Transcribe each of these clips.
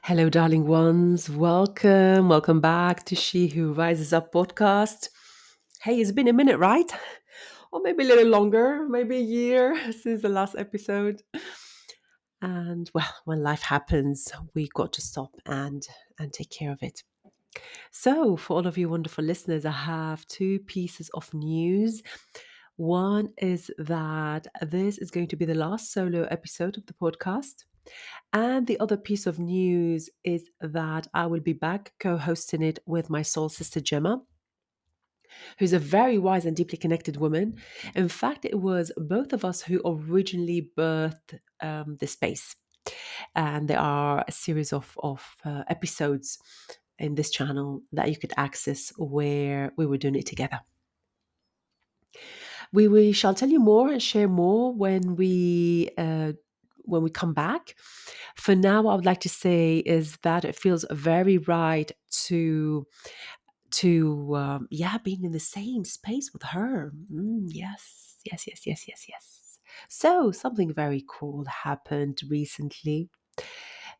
Hello, darling ones. Welcome back to She Who Rises Up podcast. Hey, it's been a minute, right? Or maybe a little longer, maybe a year since the last episode. And well, when life happens, we got to stop and take care of it. So, for all of you wonderful listeners, I have two pieces of news. One is that this is going to be the last solo episode of the podcast. And the other piece of news is that I will be back co hosting it with my soul sister Gemma, who's a very wise and deeply connected woman. In fact, it was both of us who originally birthed the space. And there are a series of episodes in this channel that you could access where we were doing it together. We shall tell you more and share more when we come back. For now, what I would like to say is that it feels very right to being in the same space with her. Yes. So something very cool happened recently,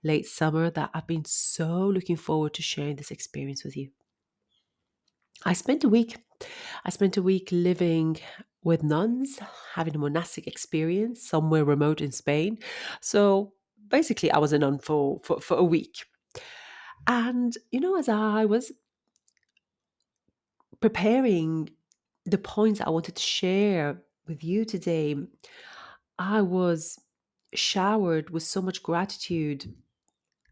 late summer, that I've been so looking forward to sharing this experience with you. I spent a week. I spent a week living with nuns, having a monastic experience somewhere remote in Spain. So basically, I was a nun for a week. And, as I was preparing the points I wanted to share with you today, I was showered with so much gratitude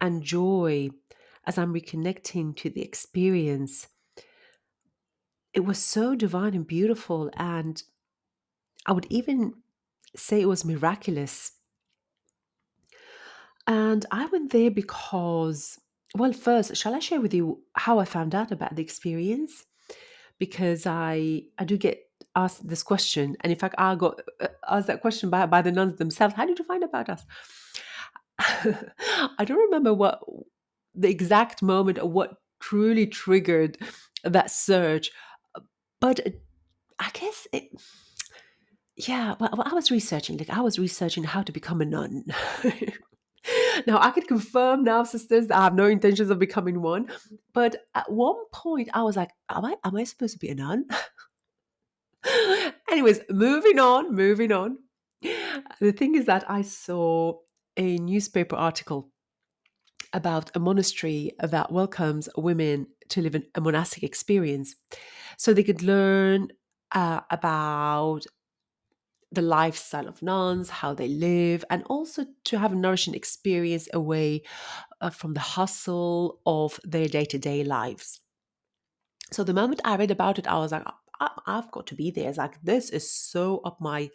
and joy as I'm reconnecting to the experience. It was so divine and beautiful, and I would even say it was miraculous. And I went there because, well, first, shall I share with you how I found out about the experience? Because I do get asked this question, and in fact, I got asked that question by the nuns themselves. How did you find about us? I don't remember what the exact moment or what truly triggered that search, but I guess it. Yeah, well, I was researching. Like I was researching how to become a nun. Now I can confirm now, sisters, that I have no intentions of becoming one. But at one point, I was like, "Am I supposed to be a nun?" Anyways, moving on, moving on. The thing is that I saw a newspaper article about a monastery that welcomes women to live in a monastic experience so they could learn about the lifestyle of nuns, how they live, and also to have a nourishing experience away from the hustle of their day to day lives. So the moment I read about it, I was like, I've got to be there. It's like this is so up my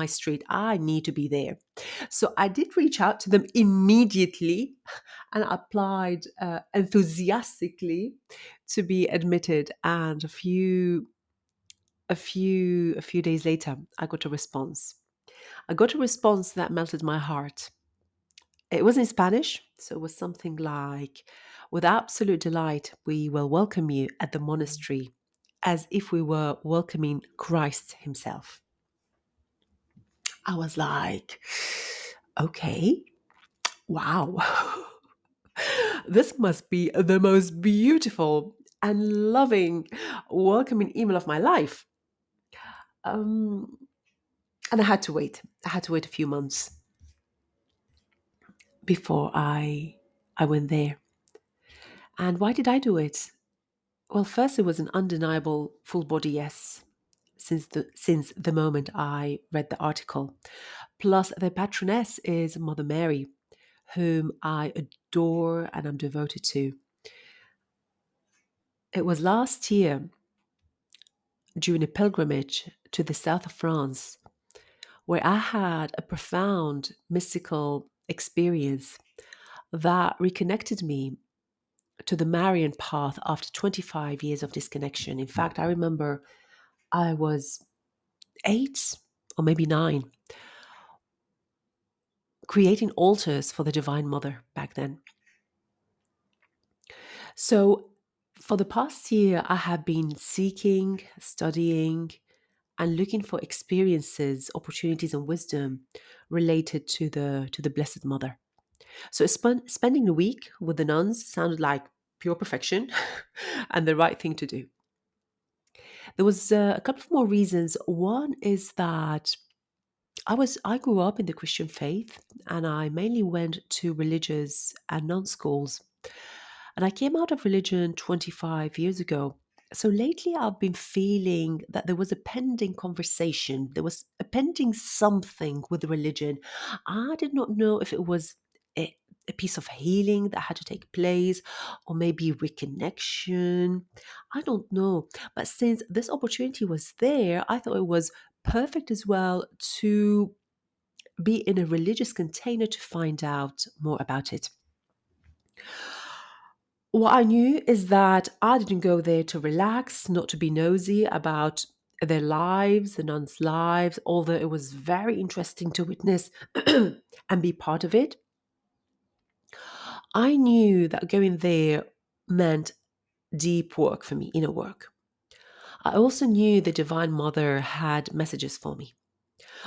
street. I need to be there. So I did reach out to them immediately, and applied enthusiastically to be admitted. And a few days later, I got a response. I got a response that melted my heart. It was in Spanish, so it was something like, "With absolute delight, we will welcome you at the monastery as if we were welcoming Christ Himself." I was like, okay, wow. This must be the most beautiful and loving welcoming email of my life. Um, and I had to wait. I had to wait a few months before I went there. And why did I do it? Well, first, it was an undeniable full body yes since the moment I read the article. Plus, their patroness is Mother Mary, whom I adore and I'm devoted to. It was last year during a pilgrimage to the south of France where I had a profound mystical experience that reconnected me to the Marian path after 25 years of disconnection. In fact, I remember I was 8 or maybe 9, creating altars for the Divine Mother back then. So, for the past year, I have been seeking, studying, and looking for experiences, opportunities, and wisdom related to the Blessed Mother. So spending the week with the nuns sounded like pure perfection and the right thing to do. There was a couple of more reasons. One is that I grew up in the Christian faith, and I mainly went to religious and non schools. And I came out of religion 25 years ago. So lately, I've been feeling that there was a pending conversation. There was a pending something with religion. I did not know if it was a piece of healing that had to take place or maybe reconnection. I don't know. But since this opportunity was there, I thought it was perfect as well to be in a religious container to find out more about it. What I knew is that I didn't go there to relax, not to be nosy about their lives, the nuns' lives, although it was very interesting to witness and be part of it. I knew that going there meant deep work for me, inner work. I also knew the Divine Mother had messages for me.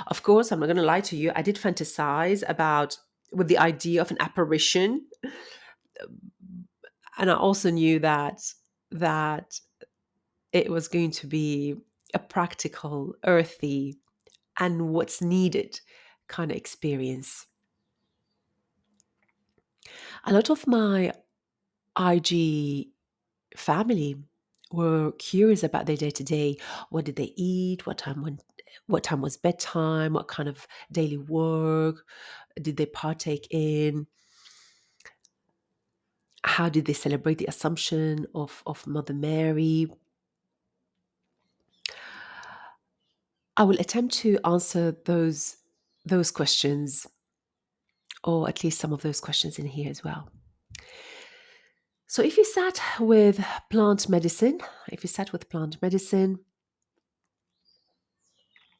Of course, I'm not going to lie to you, I did fantasize about with the idea of an apparition, and I also knew that it was going to be a practical, earthy, and what's needed kind of experience. A lot of my IG family were curious about their day to day. What did they eat? What time was bedtime? What kind of daily work did they partake in? How did they celebrate the Assumption of Mother Mary? I will attempt to answer those questions, or at least some of those questions in here as well. So if you sat with plant medicine,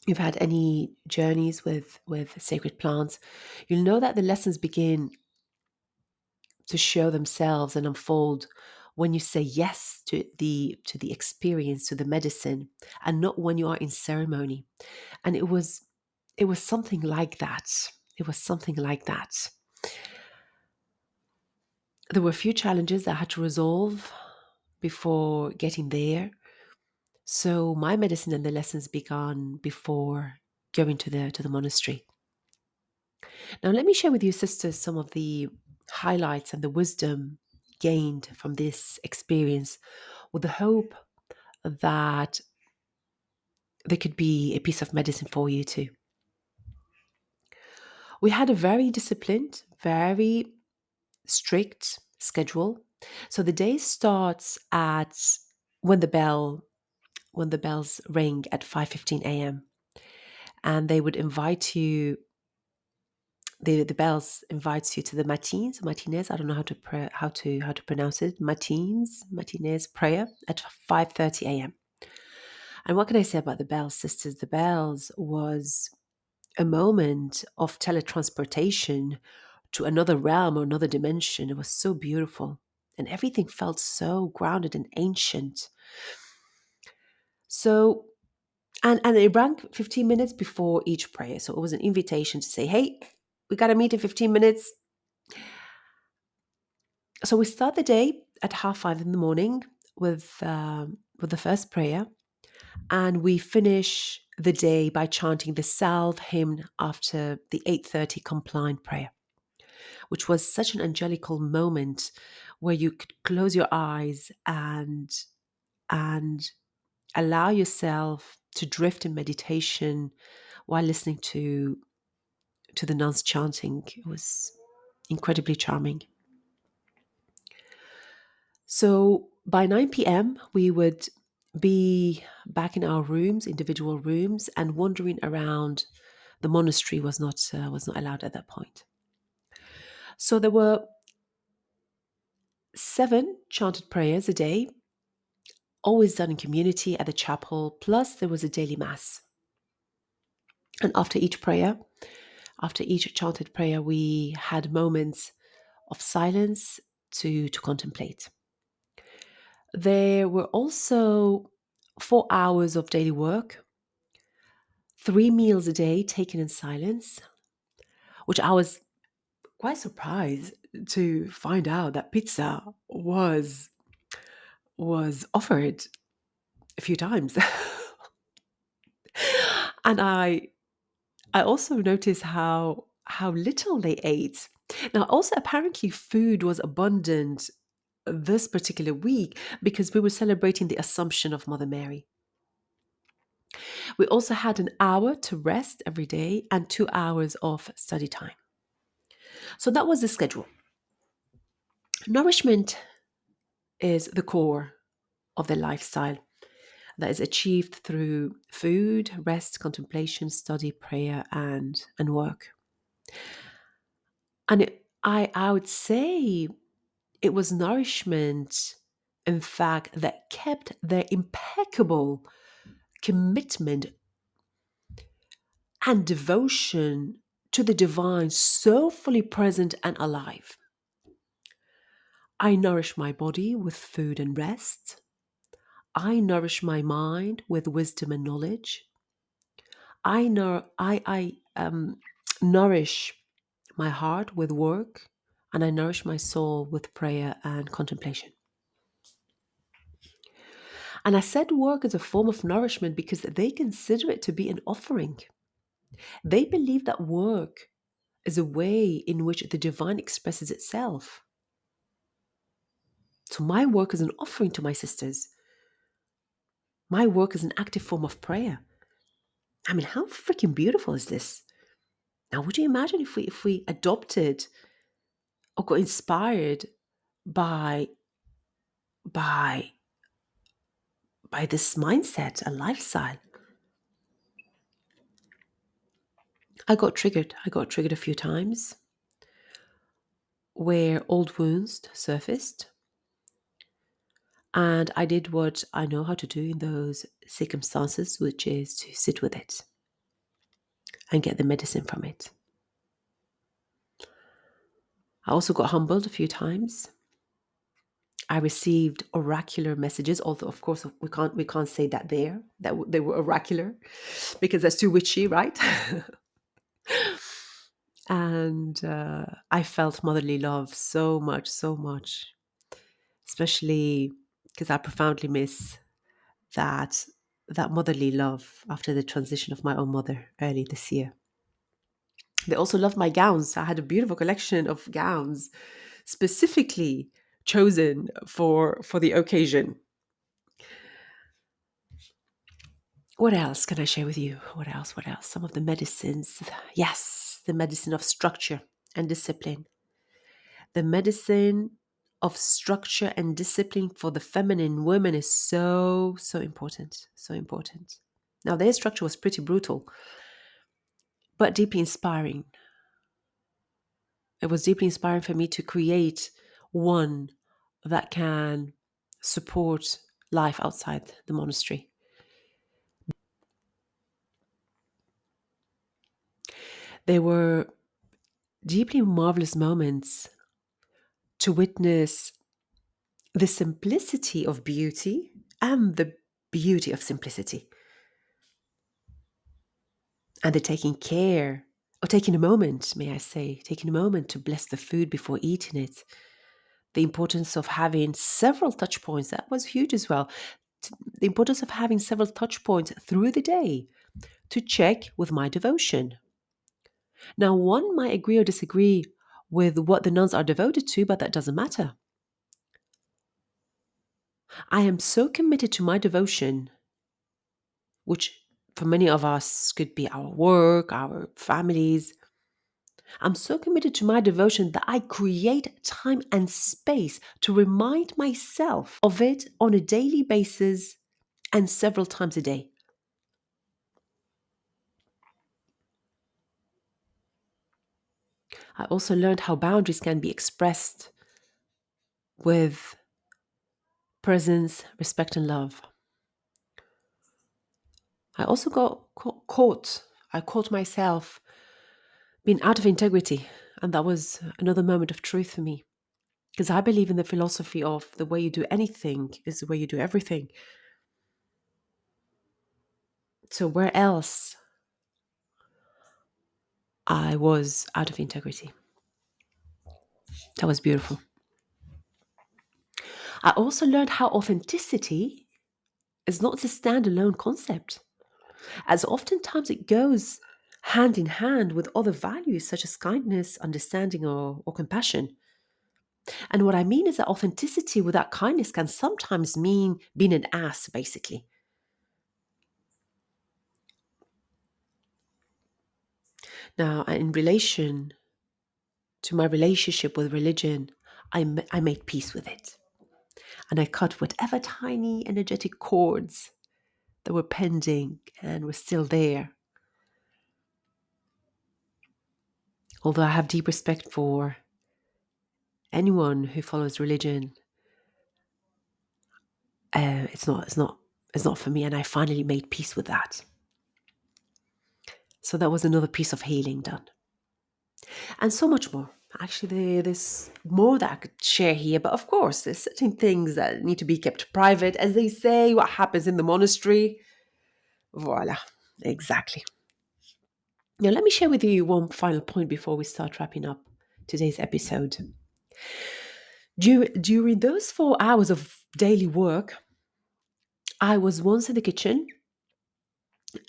you've had any journeys with sacred plants, you'll know that the lessons begin to show themselves and unfold when you say yes to the experience, to the medicine, and not when you are in ceremony. And it was something like that. It was something like that. There were a few challenges that I had to resolve before getting there. So my medicine and the lessons began before going to the monastery. Now let me share with you, sisters, some of the highlights and the wisdom gained from this experience, with the hope that there could be a piece of medicine for you too. We had a very disciplined, very strict schedule. So the day starts at when the bell when the bells ring at 5:15 a.m. and they would invite you. The bells invites you to the matines. I don't know how to pronounce it. Matines prayer at 5:30 a.m. And what can I say about the bells, sisters? The bells was a moment of teletransportation to another realm or another dimension. It was so beautiful, and everything felt so grounded and ancient. So, and it rang 15 minutes before each prayer. So it was an invitation to say, hey, we got to meet in 15 minutes. So we start the day at 5:30 in the morning with the first prayer, and we finish the day by chanting the Salve hymn after the 8:30 compliant prayer, which was such an angelical moment where you could close your eyes and allow yourself to drift in meditation while listening to the nuns chanting. It was incredibly charming. So by 9 p.m., we would be back in our rooms, individual rooms, and wandering around. The monastery was not allowed at that point. So there were 7 chanted prayers a day, always done in community at the chapel. Plus, there was a daily mass. And after each chanted prayer, we had moments of silence to contemplate. There were also 4 hours of daily work, 3 meals a day taken in silence, which I was quite surprised to find out that pizza was offered a few times. And I also noticed how little they ate. Now, also apparently food was abundant this particular week because we were celebrating the Assumption of Mother Mary. We also had an hour to rest every day and 2 hours of study time. So that was the schedule. Nourishment is the core of their lifestyle that is achieved through food, rest, contemplation, study, prayer, and work. And I would say it was nourishment, in fact, that kept their impeccable commitment and devotion to the divine so fully present and alive. I nourish my body with food and rest. I nourish my mind with wisdom and knowledge. I nourish my heart with work, and I nourish my soul with prayer and contemplation. And I said work is a form of nourishment because they consider it to be an offering. They believe that work is a way in which the divine expresses itself. So my work is an offering to my sisters. My work is an active form of prayer. I mean, how freaking beautiful is this? Now, would you imagine if we adopted or got inspired by by by this mindset, a lifestyle? I got triggered. I got triggered a few times where old wounds surfaced. And I did what I know how to do in those circumstances, which is to sit with it and get the medicine from it. I also got humbled a few times. I received oracular messages, although of course we can't say that they were oracular because that's too witchy, right? And I felt motherly love so much, especially because I profoundly miss that that motherly love after the transition of my own mother early this year. They also loved my gowns. I had a beautiful collection of gowns specifically chosen for the occasion. What else can I share with you? What else? What else? Some of the medicines. Yes, the medicine of structure and discipline. The medicine of structure and discipline for the feminine women is so important. So important. Now, their structure was pretty brutal, but deeply inspiring. It was deeply inspiring for me to create one that can support life outside the monastery. They were deeply marvelous moments to witness the simplicity of beauty and the beauty of simplicity. And the taking care, or taking a moment, may I say, taking a moment to bless the food before eating it. The importance of having several touch points, that was huge as well. The importance of having several touch points through the day to check with my devotion. Now, one might agree or disagree with what the nuns are devoted to, but that doesn't matter. I am so committed to my devotion, which for many of us could be our work, our families. I'm so committed to my devotion that I create time and space to remind myself of it on a daily basis and several times a day. I also learned how boundaries can be expressed with presence, respect, and love. I also got caught. I caught myself being out of integrity. And that was another moment of truth for me. Because I believe in the philosophy of the way you do anything is the way you do everything. So where else I was out of integrity? That was beautiful. I also learned how authenticity is not a standalone concept, as oftentimes it goes hand in hand with other values such as kindness, understanding, or compassion. And what I mean is that authenticity without kindness can sometimes mean being an ass, basically. Now, in relation to my relationship with religion, I made peace with it. And I cut whatever tiny energetic cords that were pending and were still there. Although I have deep respect for anyone who follows religion, it's not for me. And I finally made peace with that. So that was another piece of healing done. And so much more. Actually, there's more that I could share here, but of course, there's certain things that need to be kept private. As they say, what happens in the monastery, voila, exactly. Now, let me share with you one final point before we start wrapping up today's episode. During those 4 hours of daily work, I was once in the kitchen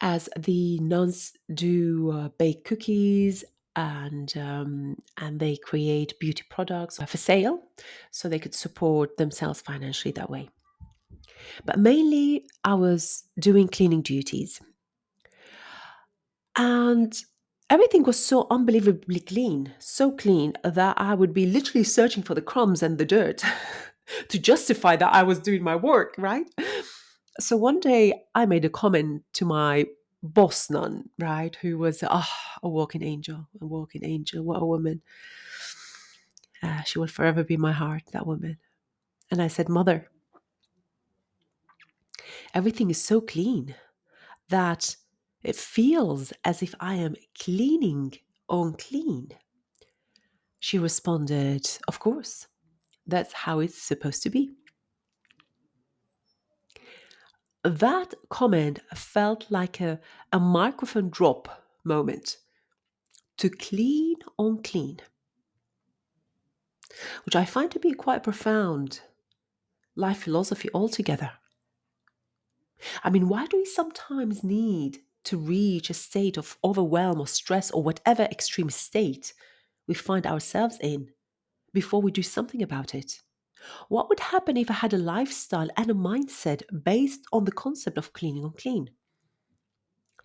as the nuns do bake cookies and they create beauty products for sale so they could support themselves financially that way. But mainly, I was doing cleaning duties. And everything was so unbelievably clean, so clean that I would be literally searching for the crumbs and the dirt to justify that I was doing my work, right? So one day I made a comment to my boss nun, right, who was a walking angel, what a woman. She will forever be in my heart, that woman. And I said, Mother, everything is so clean that it feels as if I am cleaning unclean. She responded, Of course, that's how it's supposed to be. That comment felt like a microphone drop moment to clean unclean, which I find to be quite profound life philosophy altogether. I mean, why do we sometimes need to reach a state of overwhelm or stress or whatever extreme state we find ourselves in before we do something about it? What would happen if I had a lifestyle and a mindset based on the concept of cleaning unclean?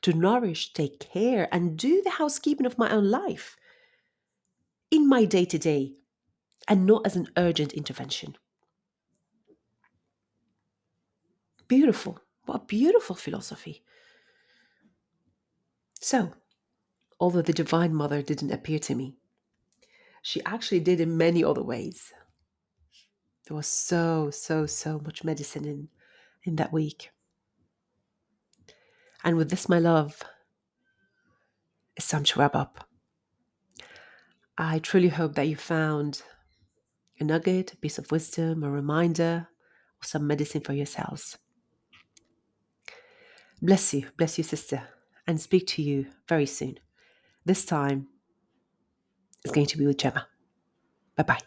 To nourish, take care, and do the housekeeping of my own life in my day to day and not as an urgent intervention. Beautiful. What a beautiful philosophy. So, although the Divine Mother didn't appear to me, she actually did in many other ways. There was so much medicine in that week. And with this, my love, it's time to wrap up. I truly hope that you found a nugget, a piece of wisdom, a reminder, or some medicine for yourselves. Bless you, sister, and speak to you very soon. This time is going to be with Gemma. Bye bye.